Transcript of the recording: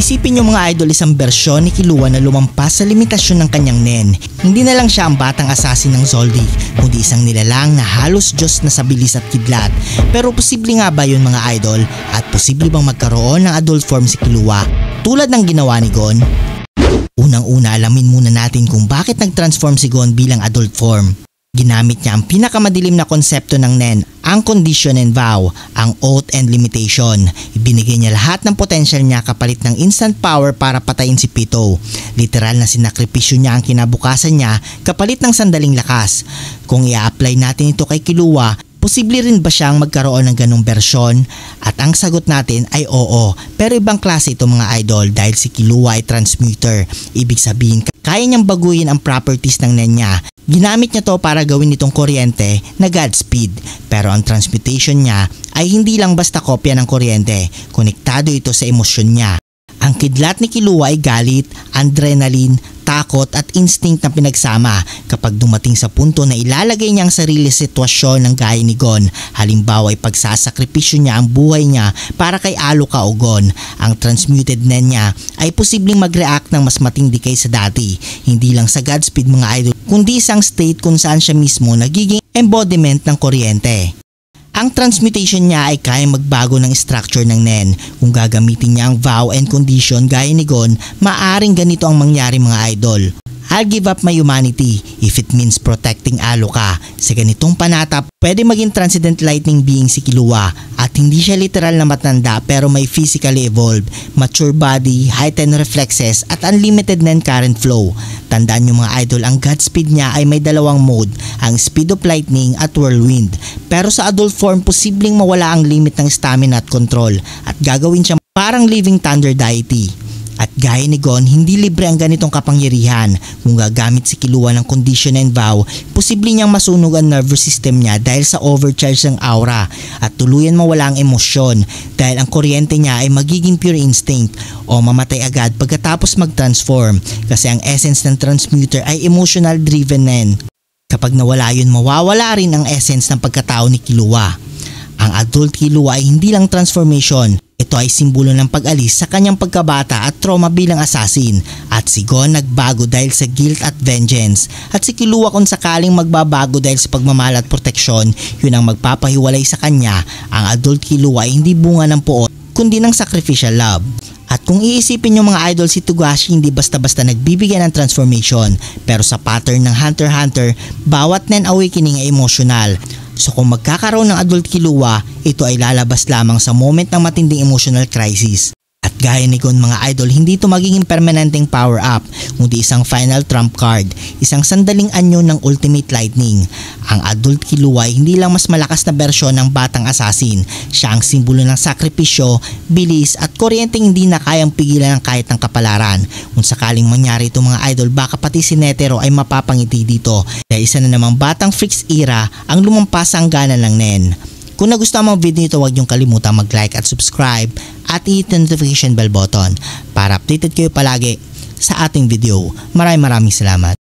Isipin nyo mga idol, isang bersyon ni Killua na lumampas sa limitasyon ng kanyang nen. Hindi na lang siya ang batang assassin ng Zoldyck, kundi isang nilalang na halos Diyos na sa bilis at kidlat. Pero posible nga ba yun mga idol? At posible bang magkaroon ng adult form si Killua tulad ng ginawa ni Gon? Unang-una, alamin muna natin kung bakit nag-transform si Gon bilang adult form. Ginamit niya ang pinakamadilim na konsepto ng Nen, ang condition and vow, ang oath and limitation. Ibinigay niya lahat ng potential niya kapalit ng instant power para patayin si Pitou. Literal na sinakripisyo niya ang kinabukasan niya kapalit ng sandaling lakas. Kung i-apply natin ito kay Killua, posible rin ba siyang magkaroon ng ganong bersyon? At ang sagot natin ay oo, pero ibang klase ito mga idol dahil si Killua ay transmuter. Ibig sabihin, kaya niyang baguhin ang properties ng Nen niya. Ginamit niya to para gawin itong kuryente na Godspeed. Pero ang transmutation niya ay hindi lang basta kopya ng kuryente, konektado ito sa emosyon niya. Ang kidlat ni Killua ay galit, adrenaline, takot at instinct na pinagsama kapag dumating sa punto na ilalagay niya ang sarili sa sitwasyon ng gaya ni Gon. Halimbawa ay pagsasakripisyo niya ang buhay niya para kay Alluka o Gon. Ang transmuted Nen niya ay posibleng mag-react ng mas matindi kaysa dati. Hindi lang sa Godspeed mga idol, kundi isang state kung saan siya mismo nagiging embodiment ng kuryente. Ang transmutation niya ay kayang magbago ng structure ng Nen. Kung gagamitin niya ang vow and condition gaya ni Gon, maaring ganito ang mangyari mga idol. I'll give up my humanity if it means protecting Alluka. Sa ganitong panatap, pwede maging transcendent lightning being si Killua at hindi siya literal na matanda pero may physically evolved, mature body, heightened reflexes at unlimited Nen current flow. Tandaan nyo mga idol, ang Godspeed niya ay may dalawang mode, ang speed of lightning at whirlwind. Pero sa adult form, posibleng mawala ang limit ng stamina at control at gagawin siya parang living thunder deity. At gaya ni Gon, hindi libre ang ganitong kapangyarihan. Kung gagamit si Killua ng condition and vow, posible niyang masunog ang nervous system niya dahil sa overcharge ng aura at tuluyan mawala ang emosyon dahil ang kuryente niya ay magiging pure instinct o mamatay agad pagkatapos mag-transform kasi ang essence ng transmuter ay emotional driven Nen. Kapag nawala yun, mawawala rin ang essence ng pagkatao ni Killua. Ang adult Killua ay hindi lang transformation. Ito ay simbolo ng pag-alis sa kanyang pagkabata at trauma bilang assassin. At si Gon nagbago dahil sa guilt at vengeance. At si Killua kung sakaling magbabago dahil sa pagmamahal at proteksyon, yun ang magpapahiwalay sa kanya. Ang adult Killua ay hindi bunga ng puot, kundi ng sacrificial love. At kung iisipin nyo mga idol, si Togashi hindi basta-basta nagbibigay ng transformation. Pero sa pattern ng Hunter x Hunter, bawat Nen awakening ay emotional. So kung magkakaroon ng adult Killua, ito ay lalabas lamang sa moment ng matinding emotional crisis. At gaya ni Gon mga idol, hindi ito magiging permanenteng power up, kundi isang final trump card, isang sandaling anyo ng ultimate lightning. Ang adult Killua ay hindi lang mas malakas na bersyon ng batang assassin, siya ang simbolo ng sakripisyo, bilis at kuryenteng hindi na kayang pigilan ng kahit ng kapalaran. Kung sakaling mangyari ito mga idol, baka pati si Netero ay mapapangiti dito dahil isa na namang batang Freaks era ang lumampas ang gana ng Nen. Kung nagustuhan mo ang video nito, huwag niyong kalimutang mag-like at subscribe at i-hit the notification bell button para updated kayo palagi sa ating video. Maraming salamat.